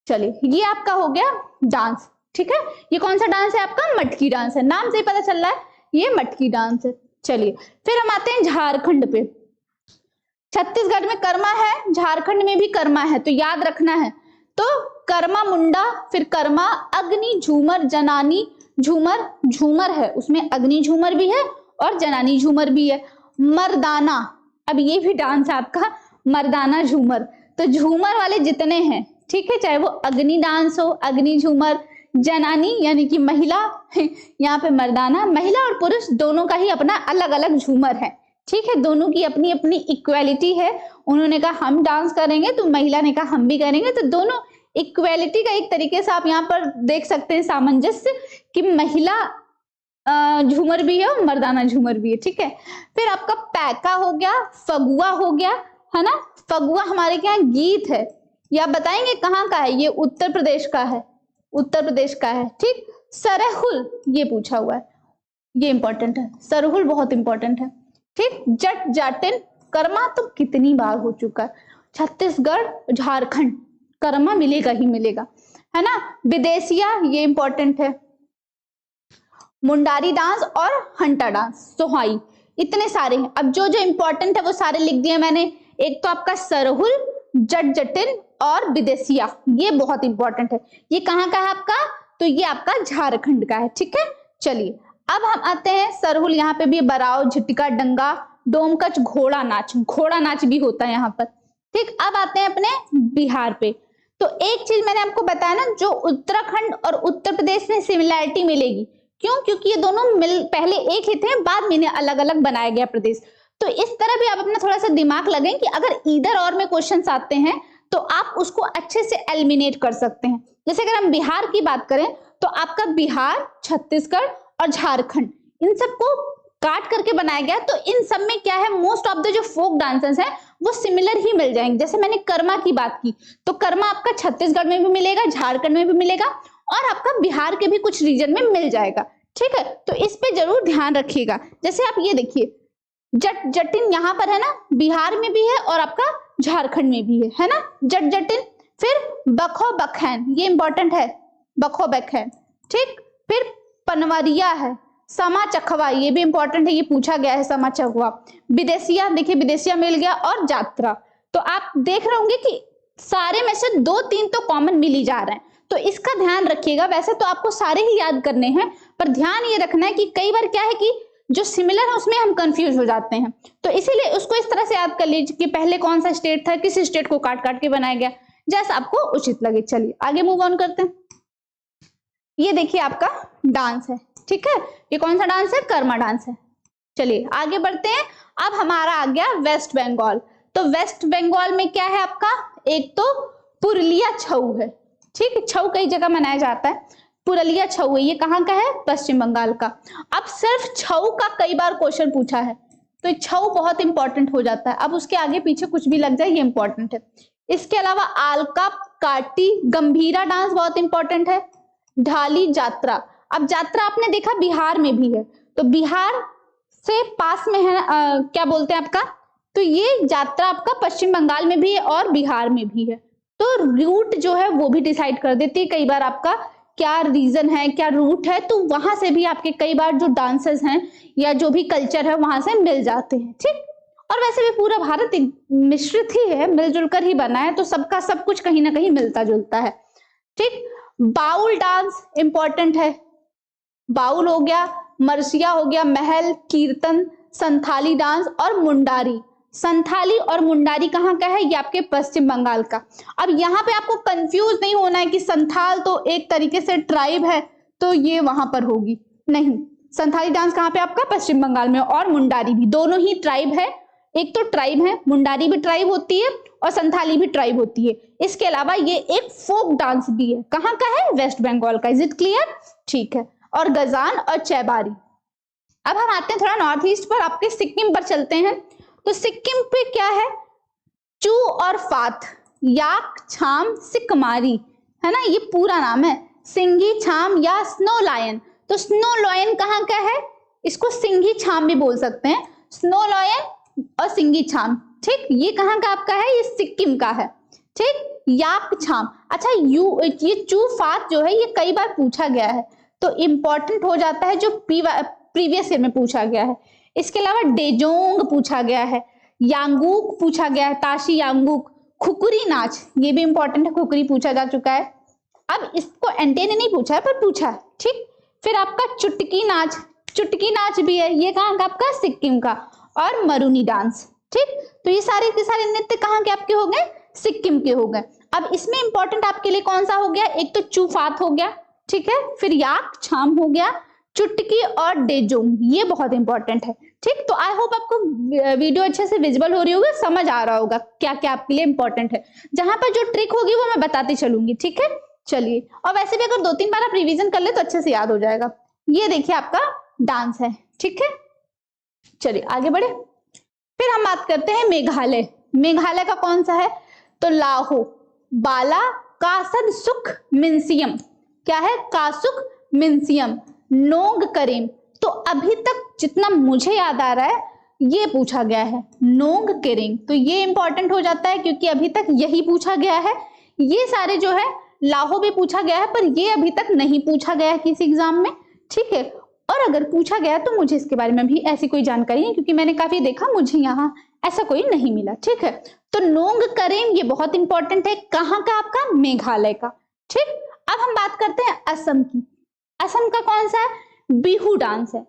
चलिए, ये आपका हो गया डांस। ठीक है, ये कौन सा डांस है? आपका मटकी डांस है, नाम से ही पता चल रहा है ये मटकी डांस है। चलिए फिर हम आते हैं झारखंड पे। छत्तीसगढ़ में कर्मा है, झारखंड में भी कर्मा है, तो याद रखना है। तो कर्मा मुंडा, फिर कर्मा, अग्नि झूमर, जनानी झूमर, झूमर है उसमें अग्नि झूमर भी है और जनानी झूमर भी है। मर्दाना, अब ये भी डांस है आपका, मर्दाना झूमर। तो झूमर वाले जितने हैं, ठीक है, चाहे वो अग्नि डांस हो, अग्नि झूमर, जनानी यानी कि महिला, यहाँ पे मर्दाना, महिला और पुरुष दोनों का ही अपना अलग अलग झूमर है। ठीक है, दोनों की अपनी अपनी इक्वालिटी है। उन्होंने कहा हम डांस करेंगे तो महिला ने कहा हम भी करेंगे, तो दोनों इक्वालिटी का एक तरीके से आप यहाँ पर देख सकते हैं सामंजस्य कि महिला झूमर भी है और मर्दाना झूमर भी है। ठीक है, फिर आपका पैका हो गया, फगुआ हो गया, है ना। फगुआ हमारे यहाँ गीत है, ये आप बताएंगे कहाँ का है? ये उत्तर प्रदेश का है, उत्तर प्रदेश का है। ठीक, सरहुल ये पूछा हुआ है, ये इंपॉर्टेंट है, सरहुल बहुत इंपॉर्टेंट है। ठीक, जट जाटिन कर्मा तो कितनी बार हो चुका है, छत्तीसगढ़ झारखंड कर्मा मिलेगा ही मिलेगा, है ना। विदेशिया ये इंपॉर्टेंट है, मुंडारी डांस और हंटा डांस, सोहाई, इतने सारे हैं। अब जो जो इंपॉर्टेंट है वो सारे लिख दिए मैंने। एक तो आपका सरहुल, जट जटिन और विदेशिया, ये बहुत इंपॉर्टेंट है। ये कहाँ का है आपका? तो ये आपका झारखंड का है। ठीक है, चलिए अब हम आते हैं सरहुल, यहाँ पे भी बराव, झिटका, डंगा, डोमकच, घोड़ा नाच भी होता है यहाँ पर। ठीक, अब आते हैं अपने बिहार पे। तो एक चीज मैंने आपको बताया ना, जो उत्तराखंड और उत्तर प्रदेश में सिमिलैरिटी मिलेगी, क्यों? क्योंकि ये दोनों पहले एक ही थे, बाद में इन्हें अलग अलग बनाया गया प्रदेश। तो इस तरह भी आप अपना थोड़ा सा दिमाग लगाएं कि अगर इधर और में क्वेश्चंस आते हैं तो आप उसको अच्छे से एलिमिनेट कर सकते हैं। जैसे अगर हम बिहार की बात करें तो आपका बिहार, छत्तीसगढ़ और झारखंड, इन सबको काट करके बनाया गया। तो इन सब में क्या है, मोस्ट ऑफ द जो फोक डांसेस हैं वो सिमिलर ही मिल जाएंगे। जैसे मैंने कर्मा की बात की, तो कर्मा आपका छत्तीसगढ़ में भी मिलेगा, झारखंड में भी मिलेगा और आपका बिहार के भी कुछ रीजन में मिल जाएगा। ठीक है, तो इस पे जरूर ध्यान रखिएगा। जैसे आप ये देखिए, जट जटिन यहाँ पर है ना, बिहार में भी है और आपका झारखंड में भी है ना, जट जटिन। फिर बखो बखैन, ये इंपॉर्टेंट है, बखो बखैन। ठीक, फिर पनवरिया है, समा चखवा, ये भी इंपॉर्टेंट है, ये पूछा गया है, समा चखवा। विदेशिया, देखिए विदेशिया मिल गया, और यात्रा। तो आप देख रहे होंगे कि सारे में से 2-3 तो कॉमन मिल ही जा रहे हैं, तो इसका ध्यान रखिएगा। वैसे तो आपको सारे ही याद करने हैं, पर ध्यान ये रखना है कि कई बार क्या है कि जो सिमिलर है उसमें हम कंफ्यूज हो जाते हैं, तो इसीलिए उसको इस तरह से याद कर लीजिए कि पहले कौन सा स्टेट था, किस स्टेट को काट काट के बनाया गया, जैसा आपको उचित लगे। चलिए आगे मूव ऑन करते हैं। ये देखिए आपका डांस है, ठीक है, ये कौन सा डांस है? कर्मा डांस है। चलिए आगे बढ़ते हैं। अब हमारा आ गया वेस्ट बंगाल। तो वेस्ट बंगाल में क्या है आपका? एक तो पुरुलिया छऊ है, ठीक है, छऊ कई जगह मनाया जाता है, पुरुलिया छऊ है, ये कहाँ का है? पश्चिम बंगाल का। अब सिर्फ छऊ का कई बार क्वेश्चन पूछा है, तो छऊ बहुत इंपॉर्टेंट हो जाता है। अब उसके आगे पीछे कुछ भी लग जाए, ये इंपॉर्टेंट है। इसके अलावा आलका, काटी, गंभीरा डांस बहुत इंपॉर्टेंट है। ढाली, जात्रा। अब जात्रा आपने देखा बिहार में भी है, तो बिहार से पास में है, क्या बोलते हैं आपका, तो ये यात्रा आपका पश्चिम बंगाल में भी है और बिहार में भी है। तो रूट जो है वो भी डिसाइड कर देती है कई बार आपका क्या रीजन है, क्या रूट है, तो वहां से भी आपके कई बार जो डांसेस हैं या जो भी कल्चर है वहां से मिल जाते हैं। ठीक, और वैसे भी पूरा भारत मिश्रित ही है, मिलजुल कर ही बना है, तो सबका सब कुछ कहीं ना कहीं मिलता जुलता है। ठीक, बाउल डांस इंपॉर्टेंट है, बाउल हो गया, मरसिया हो गया, महल, कीर्तन, संथाली डांस और मुंडारी। संथाली और मुंडारी कहाँ का है? ये आपके पश्चिम बंगाल का। अब यहाँ पे आपको कंफ्यूज नहीं होना है कि संथाल तो एक तरीके से ट्राइब है तो ये वहां पर होगी, नहीं। संथाली डांस कहाँ पे? आपका पश्चिम बंगाल में, और मुंडारी भी, दोनों ही ट्राइब है। एक तो ट्राइब है, मुंडारी भी ट्राइब होती है और संथाली भी ट्राइब होती है। इसके अलावा ये एक फोक डांस भी है, कहाँ का है? वेस्ट बंगाल का। Is it clear? ठीक है। और गजान और चैबारी। अब हम आते हैं थोड़ा नॉर्थ ईस्ट पर, आपके सिक्किम पर चलते हैं। तो सिक्किम पे क्या है? चू और फात, याक, छाम, सिकमारी, है ना, ये पूरा नाम है। सिंगी छाम या स्नो लायन। तो स्नो लायन कहाँ का है? इसको सिंगी छाम भी बोल सकते हैं, स्नो लायन और सिंगी छाम। ठीक, ये कहाँ का आपका है? ये सिक्किम का है। ठीक, याक छाम। अच्छा, ये चू फात जो है ये कई बार पूछा गया है, तो इंपॉर्टेंट हो जाता है जो प्रीवियस ईयर में पूछा गया है। इसके अलावा डेजोंग पूछा गया है, यांगूक पूछा गया है, ताशी यांगूक, खुकुरी नाच, ये भी इंपॉर्टेंट है, खुकुरी पूछा जा चुका है। अब इसको एंटे ने नहीं पूछा है पर पूछा है। ठीक, फिर आपका चुटकी नाच, चुटकी नाच भी है, ये कहाँ का? आपका सिक्किम का। और मरूनी डांस। ठीक, तो ये सारे के सारे नृत्य कहाँ के आपके हो गए? सिक्किम के हो गए। अब इसमें इंपॉर्टेंट आपके लिए कौन सा हो गया? एक तो चूफात हो गया, ठीक है, फिर याक छाम हो गया, चुटकी और डेजोंग, ये बहुत इंपॉर्टेंट है। ठीक, तो आई होप आपको वीडियो अच्छे से विजिबल हो रही होगी, समझ आ रहा होगा क्या क्या आपके लिए इंपॉर्टेंट है। जहां पर जो ट्रिक होगी वो मैं बताती चलूंगी, ठीक है। चलिए, और वैसे भी अगर 2-3 बार आप रिवीजन कर ले तो अच्छे से याद हो जाएगा। ये देखिए आपका डांस है, ठीक है। चलिए आगे बढ़े। फिर हम बात करते हैं मेघालय। मेघालय का कौन सा है, तो लाहो, बाला, कासद सुख मिंसियम। क्या है, कासुक मिंसियम, नोंग करेम। तो अभी तक जितना मुझे याद आ रहा है ये पूछा गया है नोंग केरिंग, तो ये इंपॉर्टेंट हो जाता है क्योंकि अभी तक यही पूछा गया है। ये सारे जो है, लाहो भी पूछा गया है पर ये अभी तक नहीं पूछा गया है किसी एग्जाम में, ठीक है। और अगर पूछा गया तो मुझे इसके बारे में भी ऐसी कोई जानकारी है, क्योंकि मैंने काफी देखा, मुझे यहाँ ऐसा कोई नहीं मिला, ठीक है। तो नोंग करेम ये बहुत इंपॉर्टेंट है, कहाँ का, आपका मेघालय का, ठीक। अब हम बात करते हैं असम की। असम का कौन सा है, बिहू डांस है।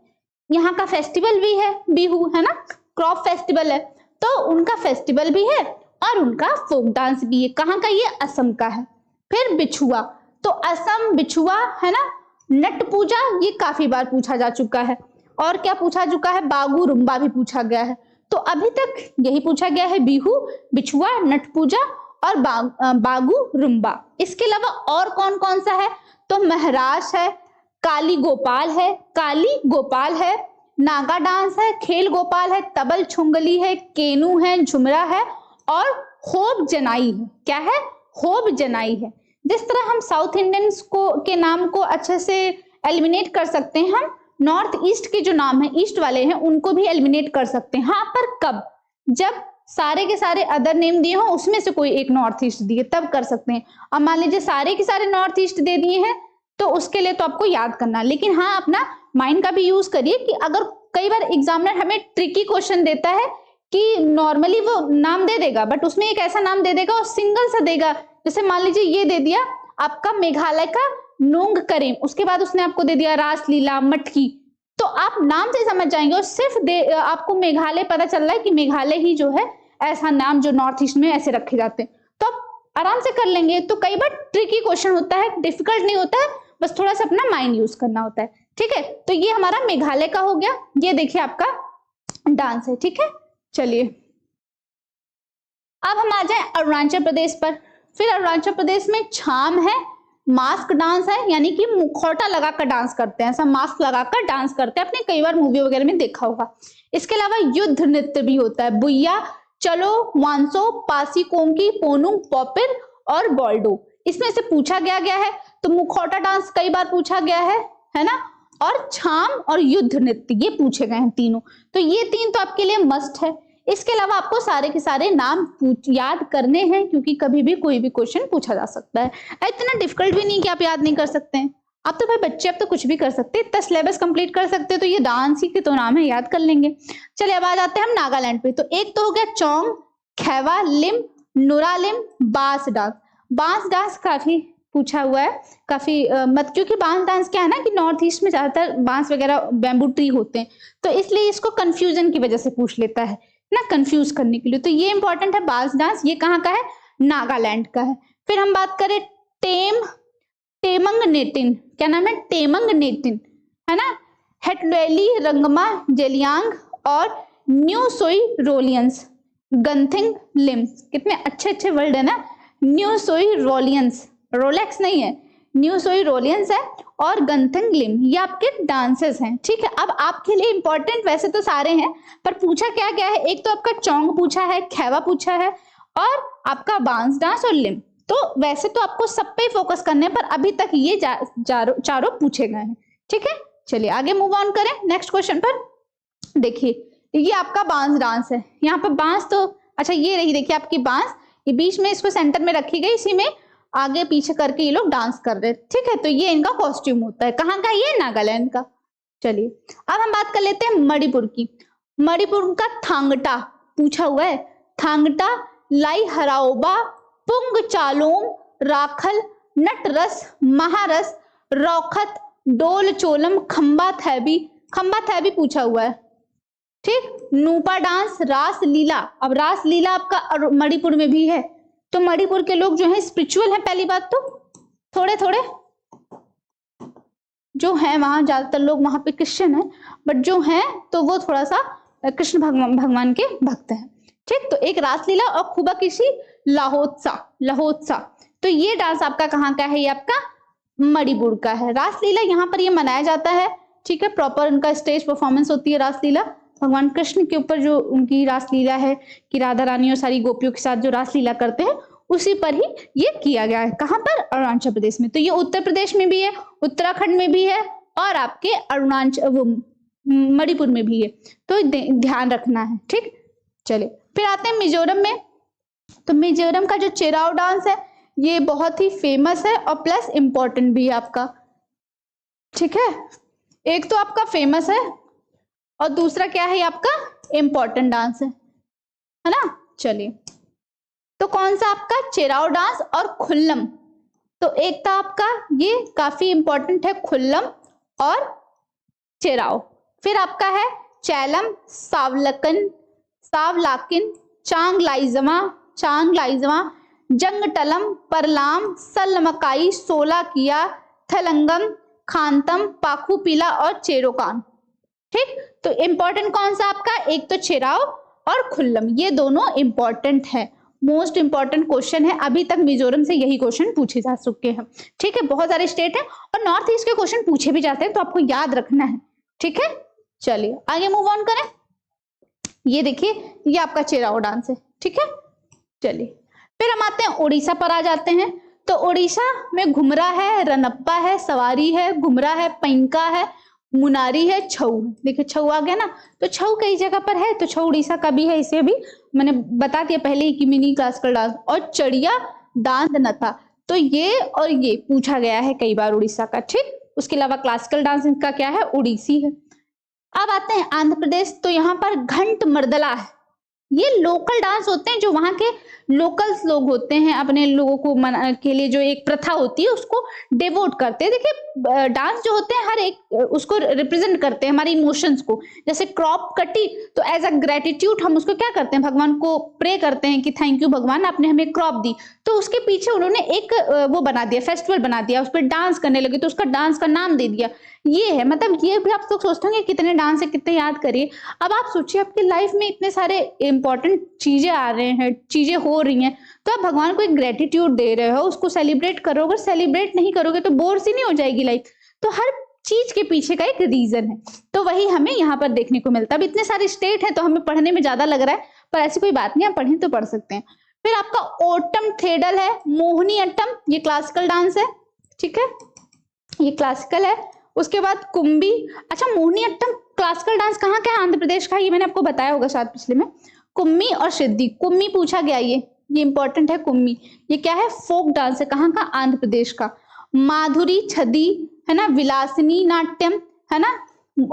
यहाँ का फेस्टिवल भी है बिहू, है ना, क्रॉप फेस्टिवल है, तो उनका फेस्टिवल भी है और उनका फोक डांस भी है। कहाँ का, ये असम का है। फिर बिछुआ, तो असम बिछुआ है ना। नट पूजा, ये काफी बार पूछा जा चुका है। और क्या पूछा चुका है, बागू रुम्बा भी पूछा गया है। तो अभी तक यही पूछा गया है, बिहू, बिछुआ, नट पूजा और बागू रुम्बा। इसके अलावा और कौन कौन सा है, तो महाराष्ट्र है, काली गोपाल है, काली गोपाल है, नागा डांस है, खेल गोपाल है, तबल छुंगली है, केनू है, झुमरा है और होब जनाई है। क्या है, होब जनाई है। जिस तरह हम साउथ इंडियंस को के नाम को अच्छे से एलिमिनेट कर सकते हैं, हम नॉर्थ ईस्ट के जो नाम है, ईस्ट वाले हैं, उनको भी एलिमिनेट कर सकते हैं। हाँ, पर कब, जब सारे के सारे अदर नेम दिए हो, उसमें से कोई एक नॉर्थ ईस्ट दिए, तब कर सकते हैं। अब मान लीजिए सारे के सारे नॉर्थ ईस्ट दे दिए हैं तो उसके लिए तो आपको याद करना, लेकिन हाँ अपना माइंड का भी यूज करिए कि अगर कई बार एग्जामिनर हमें ट्रिकी क्वेश्चन देता है कि नॉर्मली वो नाम दे देगा बट उसमें एक ऐसा नाम दे देगा और सिंगल सा देगा, जैसे मान लीजिए ये दे दिया आपका मेघालय का नोंग करेम, उसके बाद उसने आपको दे दिया रासलीला, मटकी, तो आप नाम से समझ जाएंगे और सिर्फ आपको मेघालय पता चल रहा है कि मेघालय ही जो है ऐसा नाम जो नॉर्थ ईस्ट में ऐसे रखे जाते हैं, तो आप आराम से कर लेंगे। तो कई बार ट्रिकी क्वेश्चन होता है, डिफिकल्ट नहीं होता है, बस थोड़ा सा अपना माइंड यूज करना होता है, ठीक है। तो ये हमारा मेघालय का हो गया। ये देखिए आपका डांस है, ठीक है। चलिए अब हम आ जाए अरुणाचल प्रदेश पर। फिर अरुणाचल प्रदेश में छाम है, मास्क डांस है, यानी कि मुखौटा लगाकर डांस करते हैं, ऐसा मास्क लगाकर डांस करते हैं, आपने कई बार मूवी वगैरह में देखा होगा। इसके अलावा युद्ध नृत्य भी होता है, बुइया, चलो, वांसो, पासी कोंकी, पोनुंग, पॉपिर और बॉल्डो। इसमें से पूछा गया है, तो मुखौटा डांस कई बार पूछा गया है ना, और छाम और युद्ध नृत्य ये पूछे गए हैं तीनों, तो ये तीन तो आपके लिए मस्ट है। इसके अलावा आपको सारे के सारे नाम याद करने हैं, क्योंकि कभी भी कोई भी क्वेश्चन पूछा जा सकता है। इतना डिफिकल्ट भी नहीं कि आप याद नहीं कर सकते हैं, आप तो भाई बच्चे, आप तो कुछ भी कर सकते हैं, इतना सिलेबस कंप्लीट कर सकते हैं, तो ये डांस ही के तो नाम है, याद कर लेंगे। चलिए अब आ जाते हैं हम नागालैंड पे। तो एक तो हो गया चौंग, खैवा, लिम, नुरालिम, बांस डांस। बांस डांस काफी पूछा हुआ है, काफी मत, क्योंकि बांस डांस क्या है ना कि नॉर्थ ईस्ट में ज्यादातर बांस वगैरह बैम्बू ट्री होते हैं, तो इसलिए इसको कंफ्यूजन की वजह से पूछ लेता है ना, कंफ्यूज करने के लिए। तो ये इंपॉर्टेंट है बांस डांस, ये कहाँ का है, नागालैंड का है। फिर हम बात करें टेमंग नेटिन, क्या नाम है, टेमंग नेटिन, है ना, हेटवेली, रंगमा, जेलियांग और न्यू सोई रोलियंस, गंथिंग लिम। कितने अच्छे अच्छे वर्ड है ना, न्यू सोई रोलियंस, रोलेक्स नहीं है, न्यू सोई रोलियंस है, और गंथिंग लिम, ये आपके डांसेस हैं, ठीक है। अब आपके लिए इंपॉर्टेंट वैसे तो सारे हैं, पर पूछा क्या गया है, एक तो आपका चौंग पूछा है, खैवा पूछा है और आपका बांस डांस और लिम। तो वैसे तो आपको सब पे फोकस करने पर अभी तक ये चारों पूछे गए हैं, ठीक है। चलिए आगे मूव ऑन करें नेक्स्ट क्वेश्चन पर। देखिए ये आपका बांस डांस है, यहाँ पर बांस तो अच्छा ये रही, देखिए आपकी बांस, ये बीच में इसको सेंटर में रखी गई, इसी में आगे पीछे करके ये लोग डांस कर रहे हैं, ठीक है। तो ये इनका कॉस्ट्यूम होता है, कहाँ का, ये नागालैंड का। चलिए अब हम बात कर लेते हैं मणिपुर की। मणिपुर का थांगटा पूछा हुआ है, थांगटा, लाई हराओबा, पुंग चालोम, राखल, नटरस, महारस, रौखत, डोल चोलम, खंबा थैबी पूछा हुआ है, ठीक। नूपा डांस, रास लीला, अब रास लीला आपका मणिपुर में भी है, तो मणिपुर के लोग जो हैं स्पिरिचुअल हैं, पहली बात तो थोड़े थोड़े जो हैं वहां, ज्यादातर लोग वहां पे क्रिश्चियन हैं, बट जो हैं तो वो थोड़ा सा कृष्ण भगवान के भक्त हैं। ठीक, तो एक रासलीला और खुबा किसी लहोत्सा। तो ये डांस आपका कहाँ का है? ये आपका मणिपुर का है। रासलीला यहाँ पर ये मनाया जाता है। ठीक है, प्रॉपर उनका स्टेज परफॉर्मेंस होती है रासलीला। भगवान कृष्ण के ऊपर जो उनकी रासलीला है कि राधा रानी और सारी गोपियों के साथ जो रासलीला करते हैं, उसी पर ही ये किया गया है। कहाँ पर? अरुणाचल प्रदेश में। तो ये उत्तर प्रदेश में भी है, उत्तराखंड में भी है और आपके मणिपुर में भी है, तो ध्यान रखना है। ठीक, चलिए फिर आते हैं मिजोरम में। तो मिजोरम का जो चेराव डांस है ये बहुत ही फेमस है और प्लस इंपॉर्टेंट भी है आपका। ठीक है, एक तो आपका फेमस है और दूसरा क्या है? आपका इंपॉर्टेंट डांस है ना। चलिए, तो कौन सा? आपका चेराव डांस और खुल्लम। तो एक था आपका ये काफी इंपॉर्टेंट है, खुल्लम और चेराव। फिर आपका है चैलम, सावलाकिन, चांगलाइजमा, जंगटलम, परलाम, सलमकाई, सोलाकिया, थलंगम, खांतम, पाखुपीला और चेरोकान। ठीक, तो इंपॉर्टेंट कौन सा आपका? एक तो चेराव और खुल्लम, ये दोनों इंपॉर्टेंट है। मोस्ट इंपॉर्टेंट क्वेश्चन है, अभी तक मिजोरम से यही क्वेश्चन पूछे जा चुके हैं। ठीक है, बहुत सारे स्टेट है और नॉर्थ ईस्ट के क्वेश्चन पूछे भी जाते हैं, तो आपको याद रखना है। ठीक है, चलिए आगे मूव ऑन करें। ये देखिए, ये आपका चेराव डांस है। ठीक है, चलिए फिर हम आते हैं उड़ीसा पर आ जाते हैं। तो उड़ीसा में घुमरा है, रनप्पा है, सवारी है, घुमरा है, पैंका है, मुनारी है, छऊ। देखिए छऊ आ गया ना, तो छऊ कई जगह पर है, तो छऊ उड़ीसा का भी है, इसे भी मैंने बता दिया पहले ही कि मिनी क्लासिकल डांस। और चड़िया दांद नथा, तो ये और ये पूछा गया है कई बार उड़ीसा का। ठीक, उसके अलावा क्लासिकल डांस इनका क्या है? उड़ीसी है। अब आते हैं आंध्र प्रदेश। तो यहाँ पर घंट मर्दला है, ये लोकल डांस होते हैं, जो वहां के लोकल्स लोग होते हैं, अपने लोगों को के लिए जो एक प्रथा होती है उसको डिवोट करते हैं। देखिए डांस जो होते हैं हर एक उसको रिप्रेजेंट करते हैं, हमारे इमोशंस को। जैसे क्रॉप कटी, तो एज अ ग्रेटिट्यूड हम उसको क्या करते हैं? भगवान को प्रे करते हैं कि थैंक यू भगवान, आपने हमें क्रॉप दी। तो उसके पीछे उन्होंने एक वो बना दिया, फेस्टिवल बना दिया, उस पर डांस करने लगे, तो उसका डांस का नाम दे दिया। ये है, मतलब ये भी आप लोग सोचते होंगे कितने डांस है, कितने याद करिए। अब आप सोचिए आपकी लाइफ में इतने सारे इंपॉर्टेंट चीजें आ रहे हैं, चीजें हो रही हैं, तो आप भगवान को एक ग्रेटिट्यूड दे रहे हो, उसको सेलिब्रेट करो। अगर सेलिब्रेट नहीं करोगे तो बोर सी नहीं हो जाएगी लाइफ। तो हर चीज के पीछे का एक रीजन है, तो वही हमें यहाँ पर देखने को मिलता है। अब इतने सारे स्टेट है तो हमें पढ़ने में ज्यादा लग रहा है, पर ऐसी कोई बात नहीं, आप पढ़ें तो पढ़ सकते हैं। फिर आपका ओटम थेडल है, मोहिनी अट्टम, ये क्लासिकल डांस है। ठीक है, ये क्लासिकल है। उसके बाद कुंभी। अच्छा, मोहिनी अट्टम क्लासिकल डांस कहाँ का है? आंध्र प्रदेश का, ये मैंने आपको बताया होगा शायद पिछले में। कुम्मी और सिद्धि, कुम्मी पूछा गया, ये इंपॉर्टेंट है। कुम्मी ये क्या है? फोक डांस है। कहाँ का? आंध्र प्रदेश का। माधुरी छदी है ना, विलासिनी नाट्यम है ना,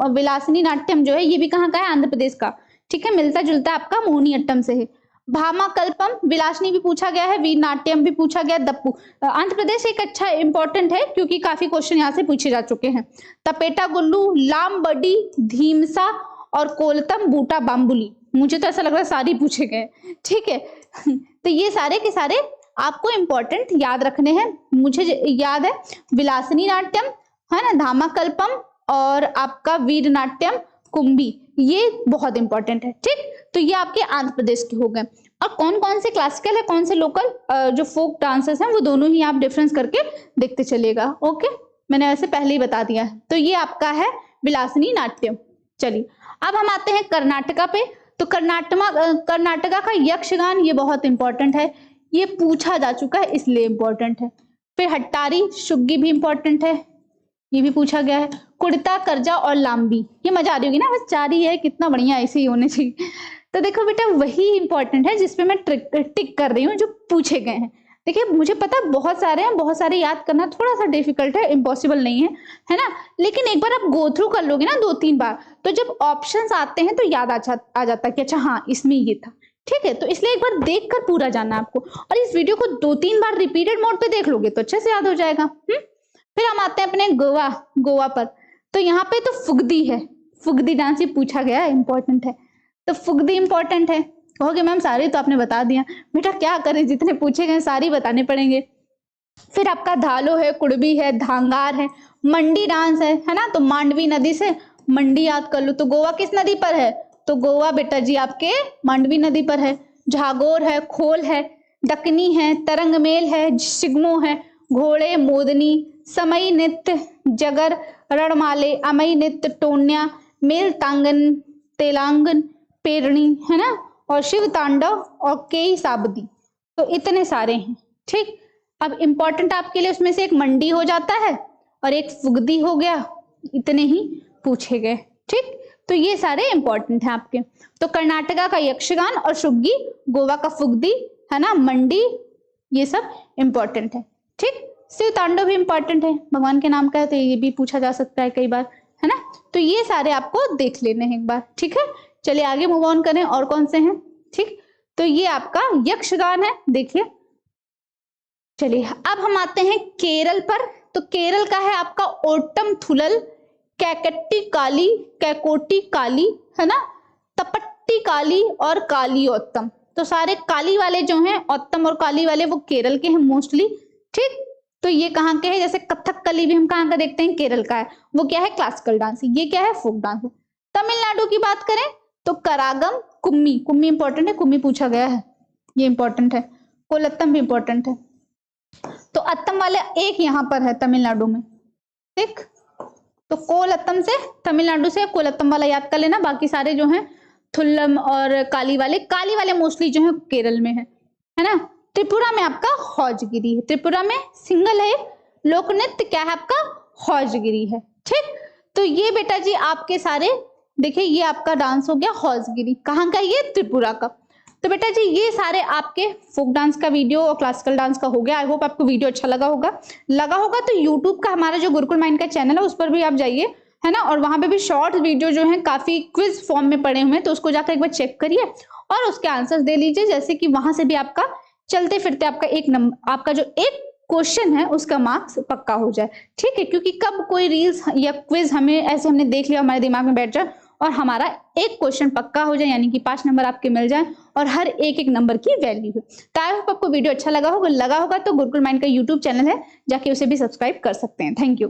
विलासिनी नाट्यम जो है ये भी कहाँ का है? आंध्र प्रदेश का। ठीक है, मिलता जुलता आपका मोहिनी अट्टम से है। भामा कल्पम, विलासनी भी पूछा गया है, वीर नाट्यम भी पूछा गया। दप्पू, आंध्र प्रदेश एक अच्छा इंपॉर्टेंट है क्योंकि काफी क्वेश्चन यहाँ से पूछे जा चुके हैं। तपेटा गुल्लू, लाम बडी, धीमसा और कोलतम बूटा बाम्बुली, मुझे तो ऐसा लग रहा है सारे पूछे गए। ठीक है तो ये सारे के सारे आपको इंपॉर्टेंट याद रखने हैं। मुझे याद है विलासिनी नाट्यम है ना, धामाकल्पम और आपका वीर नाट्यम, कुंभी, ये बहुत इंपॉर्टेंट है। ठीक, तो ये आपके आंध्र प्रदेश के हो गए। और कौन कौन से क्लासिकल है, कौन से लोकल जो फोक डांसेस हैं, वो दोनों ही आप डिफरेंस करके देखते चलिएगा। ओके, मैंने वैसे पहले ही बता दिया है। तो ये आपका है विलासिनी नाट्यम। चलिए अब हम आते हैं कर्नाटका पे। तो कर्नाटका का यक्षगान, ये बहुत इंपॉर्टेंट है, ये पूछा जा चुका है इसलिए इंपॉर्टेंट है। फिर हट्टारी शुग्गी भी इंपॉर्टेंट है, ये भी पूछा गया है। कुर्ता करजा और लांबी, ये मजा आ रही होगी ना, बस 4 ही है, कितना बढ़िया, ऐसे ही होने चाहिए। तो देखो बेटा वही इंपॉर्टेंट है जिसपे मैं टिक कर रही हूँ, जो पूछे गए हैं। देखिए मुझे पता बहुत सारे हैं, बहुत सारे याद करना थोड़ा सा डिफिकल्ट है, इम्पॉसिबल नहीं है ना, लेकिन एक बार आप गो थ्रू कर लोगे ना 2-3 बार, तो जब ऑप्शंस आते हैं तो याद आ जाता है कि अच्छा हाँ इसमें ये था। ठीक है, तो इसलिए एक बार देख कर पूरा जाना आपको, और इस वीडियो को 2-3 बार रिपीटेड मोड पे देख लोगे तो अच्छे से याद हो जाएगा। फिर हम आते हैं अपने गोवा पर। तो यहाँ पे तो फुगदी है, फुगदी डांस ये पूछा गया है, इंपॉर्टेंट है। तो फुगदी इंपॉर्टेंट है, कहोगे मैम सारे तो आपने बता दिया। बेटा क्या करें, जितने पूछे गए सारी बताने पड़ेंगे। फिर आपका धालो है, कुड़बी है, धांगार है, मंडी डांस है ना, तो मांडवी नदी से मंडी याद कर लो। तो गोवा किस नदी पर है? तो गोवा बेटा जी आपके मांडवी नदी पर है। झागोर है, खोल है, डकनी है, तरंगमेल है, सिगमो है, घोड़े, मोदनी, समई नृत्य, जगर, रणमाले, अमई नृत्य, टोन्या, मेल तांगन, तेलांगन, पेरणी, है ना, और शिव तांडव और केई साबदी। तो इतने सारे हैं। ठीक, अब इंपॉर्टेंट आपके लिए उसमें से एक मंडी हो जाता है और एक फुगदी हो गया, इतने ही पूछे गए। ठीक, तो ये सारे इंपॉर्टेंट हैं आपके। तो कर्नाटका का यक्षगान और शुग्गी, गोवा का फुगदी, है ना, मंडी, ये सब इंपॉर्टेंट है। ठीक, शिव तांडव भी इंपॉर्टेंट है, भगवान के नाम का है, तो ये भी पूछा जा सकता है कई बार, है ना। तो ये सारे आपको देख लेने हैं एक बार। ठीक है, चलिए आगे मूव ऑन करें, और कौन से हैं। ठीक, तो ये आपका यक्षगान है, देखिए। चलिए अब हम आते हैं केरल पर। तो केरल का है आपका ओट्टम थुलल, कैकट्टी काली, कैकोटी काली, है ना, तपट्टी काली और काली ओत्तम। तो सारे काली वाले जो हैं, ओत्तम और काली वाले, वो केरल के हैं मोस्टली। ठीक, तो ये कहाँ के हैं, जैसे कथकली भी हम कहाँ का देखते हैं, केरल का है। वो क्या है, क्लासिकल डांस। ये क्या है, फोक डांस है। तमिलनाडु की बात करें तो करागम, कुम्मी, कुम्मी इंपॉर्टेंट है, कुम्मी पूछा गया है, ये इंपॉर्टेंट है। कोलत्तम भी इंपॉर्टेंट है। तो अत्तम वाले एक यहाँ पर है तमिलनाडु में। ठीक, तो कोलत्तम से, तमिलनाडु से कोलत्तम वाला याद कर लेना, बाकी सारे जो हैं थुल्लम और काली वाले मोस्टली जो है केरल में है ना। त्रिपुरा में आपका हौजगिरी है, त्रिपुरा में सिंगल है। लोक नृत्य क्या है आपका, हौजगिरी है। ठीक, तो ये बेटा जी आपके सारे देखिए, ये आपका डांस हो गया हौजगिरी, कहाँ का, ये त्रिपुरा का। तो बेटा जी ये सारे आपके फोक डांस का वीडियो और क्लासिकल डांस का हो गया। आई होप आपको वीडियो अच्छा लगा होगा तो यूट्यूब का हमारा जो गुरुकुल माइंड का चैनल है उस पर भी आप जाइए, है ना, और वहां पे भी शॉर्ट वीडियो जो है काफी क्विज फॉर्म में पड़े हुए हैं, तो उसको जाकर एक बार चेक करिए और उसके आंसर्स दे लीजिए, जैसे कि वहां से भी आपका चलते फिरते आपका एक नंबर, आपका जो एक क्वेश्चन है उसका मार्क्स पक्का हो जाए। ठीक है, क्योंकि कब कोई रील्स या क्विज हमें ऐसे हमने देख लिया, हमारे दिमाग में बैठ जाए और हमारा एक क्वेश्चन पक्का हो जाए, यानी कि 5 नंबर आपके मिल जाए और हर एक नंबर की वैल्यू है। तो आई होप आपको वीडियो अच्छा लगा होगा तो गुरुकुल माइंड का यूट्यूब चैनल है, जाके उसे भी सब्सक्राइब कर सकते हैं। Thank you.